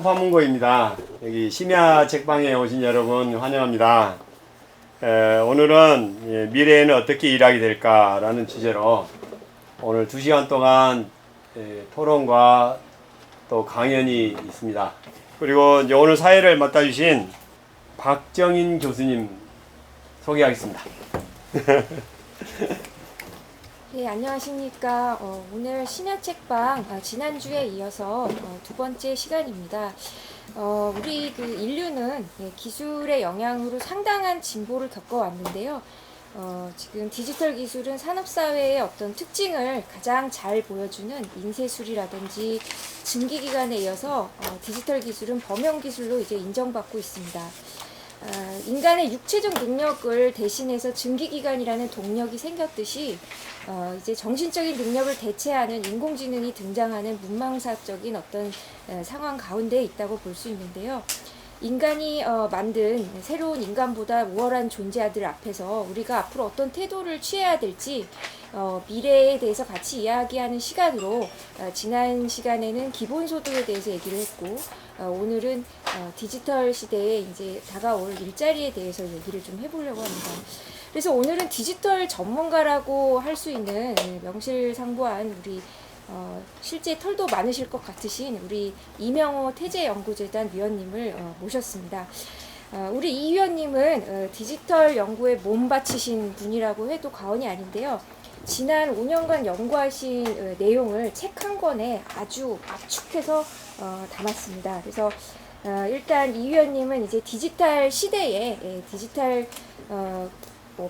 소파문고입니다. 여기 심야 책방에 오신 여러분 환영합니다. 오늘은 미래에는 어떻게 일하게 될까라는 주제로 오늘 2시간 동안 토론과 또 강연이 있습니다. 그리고 이제 오늘 사회를 맡아주신 박정인 교수님 소개하겠습니다. 네, 안녕하십니까. 오늘 심야 책방 지난주에 이어서 두 번째 시간입니다. 우리 인류는 기술의 영향으로 상당한 진보를 겪어왔는데요. 지금 디지털 기술은 산업사회의 어떤 특징을 가장 잘 보여주는 인쇄술이라든지 증기기관에 이어서 디지털 기술은 범용기술로 이제 인정받고 있습니다. 인간의 육체적 능력을 대신해서 증기기관이라는 동력이 생겼듯이 이제 정신적인 능력을 대체하는 인공지능이 등장하는 문망사적인 어떤 상황 가운데 있다고 볼 수 있는데요. 인간이 만든 새로운 인간보다 우월한 존재들 앞에서 우리가 앞으로 어떤 태도를 취해야 될지 미래에 대해서 같이 이야기하는 시간으로 지난 시간에는 기본소득에 대해서 얘기를 했고 오늘은 디지털 시대에 이제 다가올 일자리에 대해서 얘기를 좀 해보려고 합니다. 그래서 오늘은 디지털 전문가라고 할 수 있는 명실상부한 우리 실제 털도 많으실 것 같으신 우리 이명호 태제연구재단 위원님을 모셨습니다. 우리 이 위원님은 디지털 연구에 몸바치신 분이라고 해도 과언이 아닌데요. 지난 5년간 연구하신 내용을 책 한 권에 아주 압축해서 담았습니다. 그래서 일단 이 위원님은 이제 디지털 시대에 디지털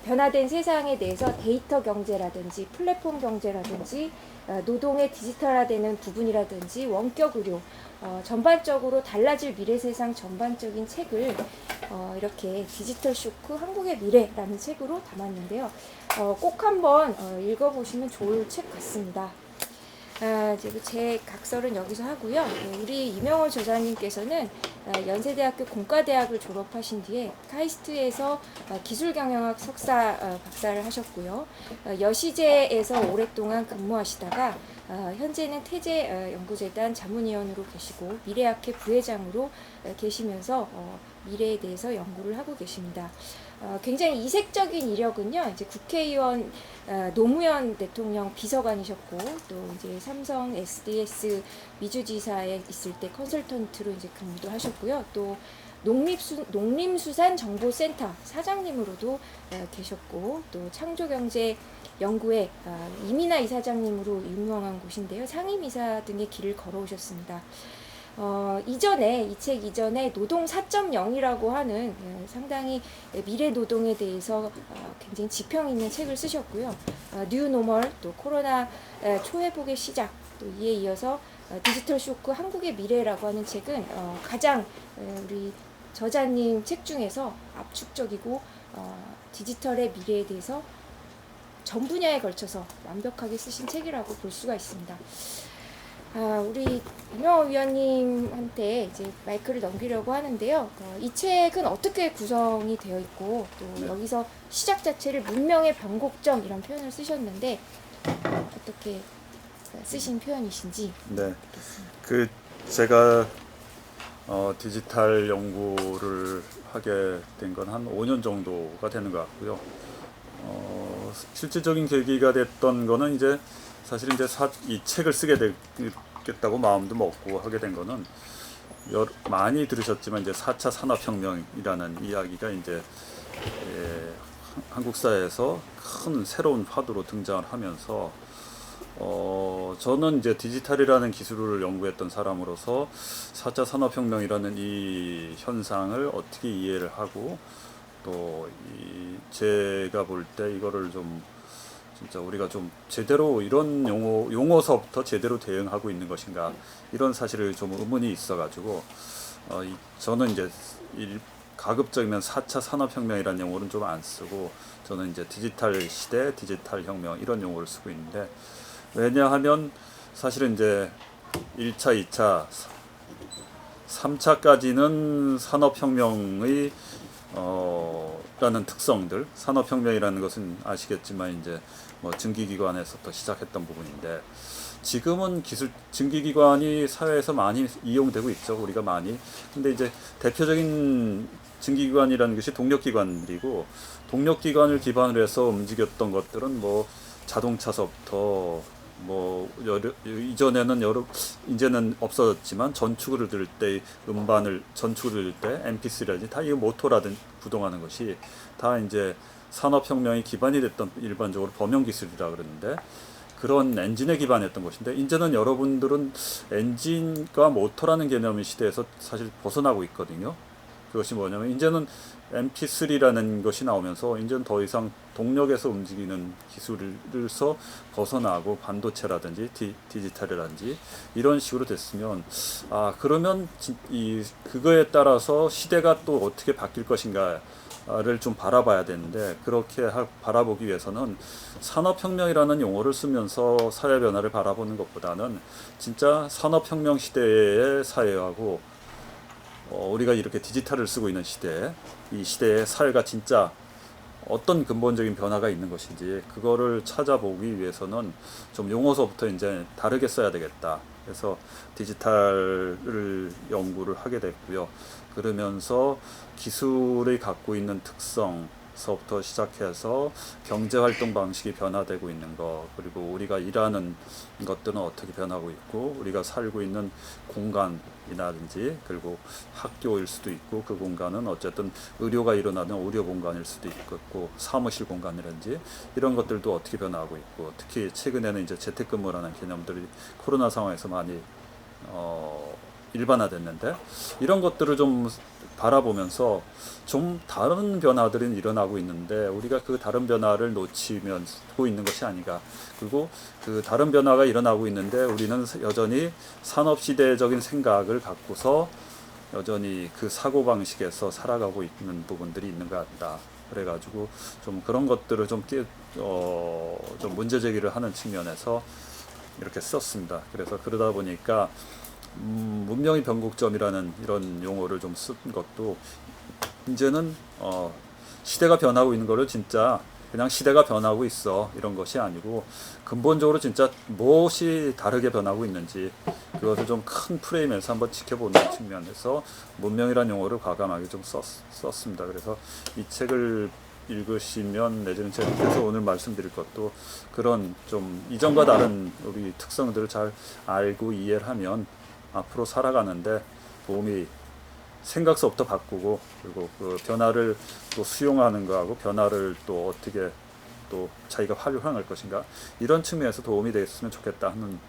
변화된 세상에 대해서 데이터 경제라든지 플랫폼 경제라든지 노동의 디지털화되는 부분이라든지 원격 의료 전반적으로 달라질 미래 세상 전반적인 책을 이렇게 디지털 쇼크 한국의 미래라는 책으로 담았는데요. 꼭 한번 읽어보시면 좋을 책 같습니다. 제 각설은 여기서 하고요. 우리 이명호 저자님께서는 연세대학교 공과대학을 졸업하신 뒤에 카이스트에서 기술경영학 석사 박사를 하셨고요. 여시제에서 오랫동안 근무하시다가 현재는 태제연구재단 자문위원으로 계시고 미래학회 부회장으로 계시면서 미래에 대해서 연구를 하고 계십니다. 굉장히 이색적인 이력은요. 이제 국회의원 노무현 대통령 비서관이셨고 또 이제 삼성 SDS 미주지사에 있을 때 컨설턴트로 이제 근무도 하셨고요. 또 농림수산정보센터 사장님으로도 계셨고 또 창조경제연구회 이민아 이사장님으로 유명한 곳인데요. 상임이사 등의 길을 걸어오셨습니다. 이 책 이전에 노동 4.0이라고 하는 상당히 미래 노동에 대해서 굉장히 지평 있는 책을 쓰셨고요. 뉴노멀 또 코로나 초회복의 시작 또 이에 이어서 디지털 쇼크 한국의 미래라고 하는 책은 가장 우리 저자님 책 중에서 압축적이고 디지털의 미래에 대해서 전 분야에 걸쳐서 완벽하게 쓰신 책이라고 볼 수가 있습니다. 우리 이명호 위원님한테 이제 마이크를 넘기려고 하는데요. 이 책은 어떻게 구성이 되어 있고 또 여기서 시작 자체를 문명의 변곡점 이런 표현을 쓰셨는데 어떻게 쓰신 표현이신지. 네, 제가 디지털 연구를 하게 된 건 한 5년 정도가 되는 것 같고요. 실질적인 계기가 됐던 거는 이제 사실 이제 이 책을 쓰게 되겠다고 마음도 먹고 하게 된 거는 많이 들으셨지만 이제 4차 산업혁명이라는 이야기가 이제 한국 사회에서 큰 새로운 화두로 등장을 하면서 저는 이제 디지털이라는 기술을 연구했던 사람으로서 4차 산업혁명이라는 이 현상을 어떻게 이해를 하고 또 제가 볼 때 이거를 좀 진짜 우리가 좀 제대로 이런 용어서부터 제대로 대응하고 있는 것인가 이런 사실을 좀 의문이 있어가지고 저는 이제 가급적이면 4차 산업혁명이라는 용어는 좀 안 쓰고 저는 이제 디지털 시대, 디지털 혁명 이런 용어를 쓰고 있는데 왜냐하면 사실은 이제 1차, 2차, 3차까지는 산업혁명의 라는 특성들, 산업혁명이라는 것은 아시겠지만 이제 뭐 증기기관에서부터 시작했던 부분인데 지금은 기술 증기기관이 사회에서 많이 이용되고 있죠. 우리가 많이. 근데 이제 대표적인 증기기관이라는 것이 동력기관들이고, 동력기관을 기반으로 해서 움직였던 것들은 뭐 자동차서부터 뭐 이제는 없어졌지만 전축을 들 때 음반을 전축을 들 때 MP3라든지 다 이 모터라든지 구동하는 것이 다 이제 산업혁명이 기반이 됐던 일반적으로 범용 기술이라 그러는데, 그런 엔진에 기반했던 것인데, 이제는 여러분들은 엔진과 모터라는 개념의 시대에서 사실 벗어나고 있거든요. 그것이 뭐냐면 이제는 MP3라는 것이 나오면서 이제는 더 이상 동력에서 움직이는 기술을서 벗어나고 반도체라든지 디지털이라든지 이런 식으로 됐으면, 그러면 그거에 따라서 시대가 또 어떻게 바뀔 것인가를 좀 바라봐야 되는데, 그렇게 바라보기 위해서는 산업혁명이라는 용어를 쓰면서 사회 변화를 바라보는 것보다는 진짜 산업혁명 시대의 사회하고 우리가 이렇게 디지털을 쓰고 있는 시대, 이 시대의 사회가 진짜 어떤 근본적인 변화가 있는 것인지 그거를 찾아보기 위해서는 좀 용어서부터 이제 다르게 써야 되겠다. 그래서 디지털을 연구를 하게 됐고요. 그러면서 기술이 갖고 있는 특성서부터 시작해서 경제활동 방식이 변화되고 있는 것, 그리고 우리가 일하는 것들은 어떻게 변하고 있고, 우리가 살고 있는 공간이라든지, 그리고 학교일 수도 있고, 그 공간은 어쨌든 의료가 일어나는 의료 공간일 수도 있고, 사무실 공간이라든지 이런 것들도 어떻게 변화하고 있고, 특히 최근에는 이제 재택근무라는 개념들이 코로나 상황에서 많이 일반화됐는데, 이런 것들을 좀 바라보면서 좀 다른 변화들이 일어나고 있는데 우리가 그 다른 변화를 놓치고 있는 것이 아닌가. 그리고 그 다른 변화가 일어나고 있는데 우리는 여전히 산업시대적인 생각을 갖고서 여전히 그 사고방식에서 살아가고 있는 부분들이 있는 것 같다. 그래가지고 좀 그런 것들을 좀 문제제기를 하는 측면에서 이렇게 썼습니다. 그래서 그러다 보니까 문명의 변곡점이라는 이런 용어를 좀 쓴 것도, 이제는 시대가 변하고 있는 거를 진짜 그냥 시대가 변하고 있어 이런 것이 아니고, 근본적으로 진짜 무엇이 다르게 변하고 있는지 그것을 좀 큰 프레임에서 한번 지켜보는 측면에서 문명이라는 용어를 과감하게 좀 썼습니다. 그래서 이 책을 읽으시면, 내지는 제가 계속 오늘 말씀드릴 것도 그런 좀 이전과 다른 우리 특성들을 잘 알고 이해를 하면 앞으로 살아가는데 도움이, 생각서부터 바꾸고, 그리고 그 변화를 또 수용하는 거하고 변화를 또 어떻게 또 자기가 활용할 것인가, 이런 측면에서 도움이 됐으면 좋겠다 하는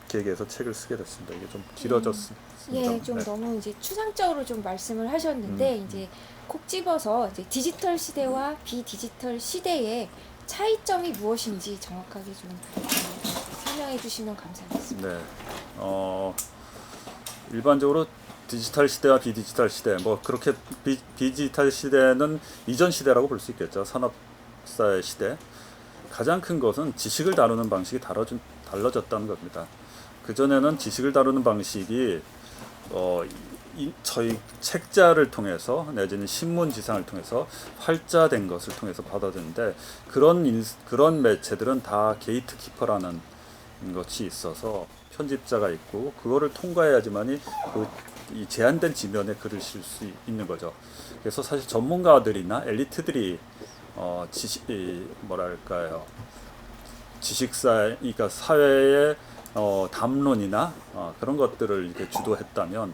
계기에서 책을 쓰게 됐습니다. 이게 좀 길어졌습니다. 예, 좀 너무 이제 추상적으로 좀 말씀을 하셨는데 이제 콕 집어서 이제 디지털 시대와 비디지털 시대의 차이점이 무엇인지 정확하게 좀 설명해 주시면 감사하겠습니다. 네. 일반적으로 디지털 시대와 비디지털 시대, 뭐 그렇게 비디지털 시대는 이전 시대라고 볼 수 있겠죠. 산업사회 시대. 가장 큰 것은 지식을 다루는 방식이 달라졌다는 겁니다. 그전에는 지식을 다루는 방식이 저희 책자를 통해서 내지는 신문 지상을 통해서 활자된 것을 통해서 받아들이는데, 그런 매체들은 다 게이트 키퍼라는 것이 있어서 편집자가 있고, 그거를 통과해야지만이 이 제한된 지면에 글을 쓸 수 있는 거죠. 그래서 사실 전문가들이나 엘리트들이 그러니까 사회의 담론이나 그런 것들을 이렇게 주도했다면,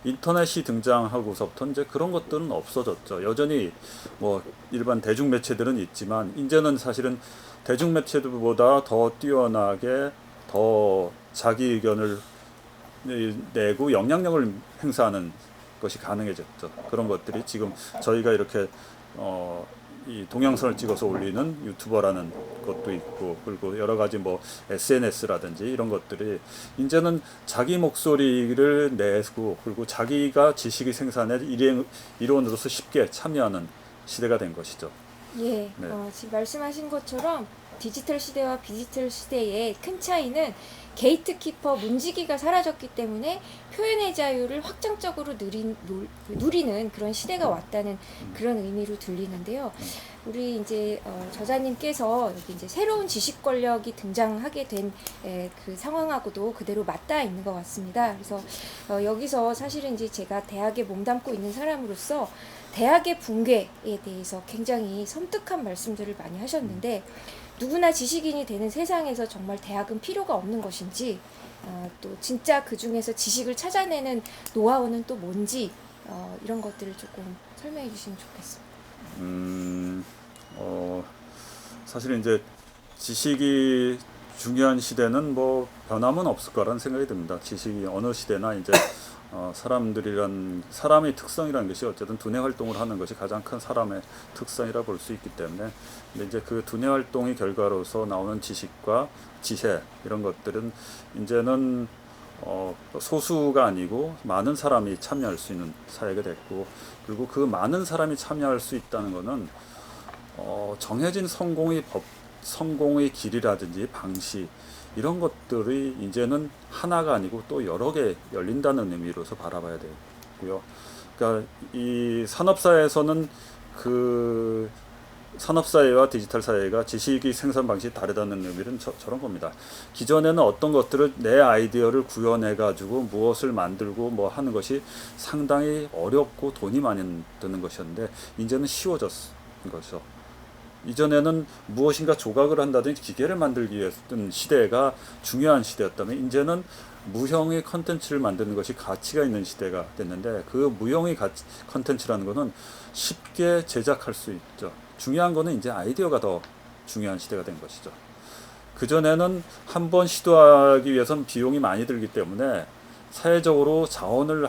인터넷이 등장하고서부터 이제 그런 것들은 없어졌죠. 여전히 뭐 일반 대중 매체들은 있지만, 이제는 사실은 대중 매체들보다 더 뛰어나게 더 자기 의견을 내고 영향력을 행사하는 것이 가능해졌죠. 그런 것들이 지금 저희가 이렇게 이 동영상을 찍어서 올리는 유튜버라는 것도 있고, 그리고 여러 가지 뭐 SNS라든지 이런 것들이 이제는 자기 목소리를 내고, 그리고 자기가 지식의 생산에 일원으로서 쉽게 참여하는 시대가 된 것이죠. 예, 네. 지금 말씀하신 것처럼 디지털 시대와 비디지털 시대의 큰 차이는 게이트키퍼 문지기가 사라졌기 때문에 표현의 자유를 확장적으로 누리는 그런 시대가 왔다는 그런 의미로 들리는데요. 우리 이제 저자님께서 여기 이제 새로운 지식 권력이 등장하게 된 그 상황하고도 그대로 맞닿아 있는 것 같습니다. 그래서 여기서 사실은 이제 제가 대학에 몸담고 있는 사람으로서 대학의 붕괴에 대해서 굉장히 섬뜩한 말씀들을 많이 하셨는데, 누구나 지식인이 되는 세상에서 정말 대학은 필요가 없는 것인지, 또 진짜 그 중에서 지식을 찾아내는 노하우는 또 뭔지, 이런 것들을 조금 설명해 주시면 좋겠습니다. 사실 이제 지식이 중요한 시대는 뭐 변함은 없을 거라는 생각이 듭니다. 지식이 어느 시대나 이제 사람의 특성이라는 것이 어쨌든 두뇌 활동을 하는 것이 가장 큰 사람의 특성이라 볼 수 있기 때문에, 근데 이제 그 두뇌 활동의 결과로서 나오는 지식과 지혜 이런 것들은 이제는 소수가 아니고 많은 사람이 참여할 수 있는 사회가 됐고, 그리고 그 많은 사람이 참여할 수 있다는 것은 정해진 성공의 길이라든지 방식 이런 것들이 이제는 하나가 아니고 또 여러 개 열린다는 의미로서 바라봐야 되고요. 그러니까 이 산업사회에서는 그 산업사회와 디지털 사회가 지식의 생산 방식이 다르다는 의미는 저런 겁니다. 기존에는 어떤 것들을 내 아이디어를 구현해 가지고 무엇을 만들고 뭐 하는 것이 상당히 어렵고 돈이 많이 드는 것이었는데, 이제는 쉬워졌는 거죠. 이전에는 무엇인가 조각을 한다든지 기계를 만들기 위했던 시대가 중요한 시대였다면, 이제는 무형의 컨텐츠를 만드는 것이 가치가 있는 시대가 됐는데, 그 무형의 컨텐츠라는 것은 쉽게 제작할 수 있죠. 중요한 거는 이제 아이디어가 더 중요한 시대가 된 것이죠. 그전에는 한번 시도하기 위해서는 비용이 많이 들기 때문에 사회적으로 자원을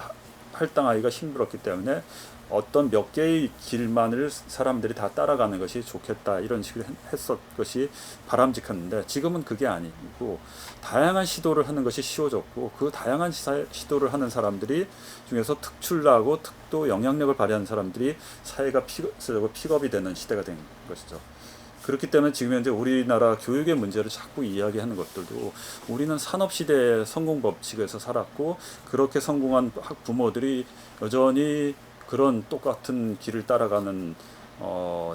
할당하기가 힘들었기 때문에 어떤 몇 개의 길만을 사람들이 다 따라가는 것이 좋겠다, 이런 식으로 했었 것이 바람직했는데, 지금은 그게 아니고 다양한 시도를 하는 것이 쉬워졌고, 그 다양한 시도를 하는 사람들이 중에서 특출나고 또 영향력을 발휘하는 사람들이 사회가 픽업이 되는 시대가 된 것이죠. 그렇기 때문에 지금 현재 우리나라 교육의 문제를 자꾸 이야기하는 것들도, 우리는 산업시대의 성공 법칙에서 살았고, 그렇게 성공한 부모들이 여전히 그런 똑같은 길을 따라가는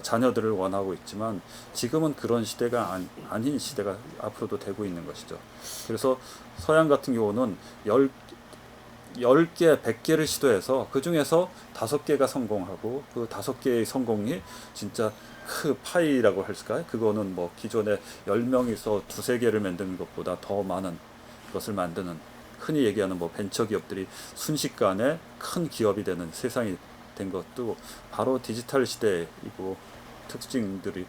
자녀들을 원하고 있지만, 지금은 그런 시대가 아닌 시대가 앞으로도 되고 있는 것이죠. 그래서 서양 같은 경우는 10개, 100개를 시도해서 그 중에서 5개가 성공하고, 그 5개의 성공이 진짜 그 파이라고 할까요? 그거는 뭐 기존에 10명이서 2-3개를 만드는 것보다 더 많은 것을 만드는, 흔히 얘기하는 뭐 벤처 기업들이 순식간에 큰 기업이 되는 세상이 된 것도 바로 디지털 시대이고 특징들이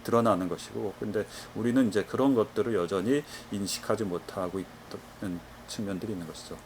드러나는 것이고, 근데 우리는 이제 그런 것들을 여전히 인식하지 못하고 있는 측면들이 있는 것이죠.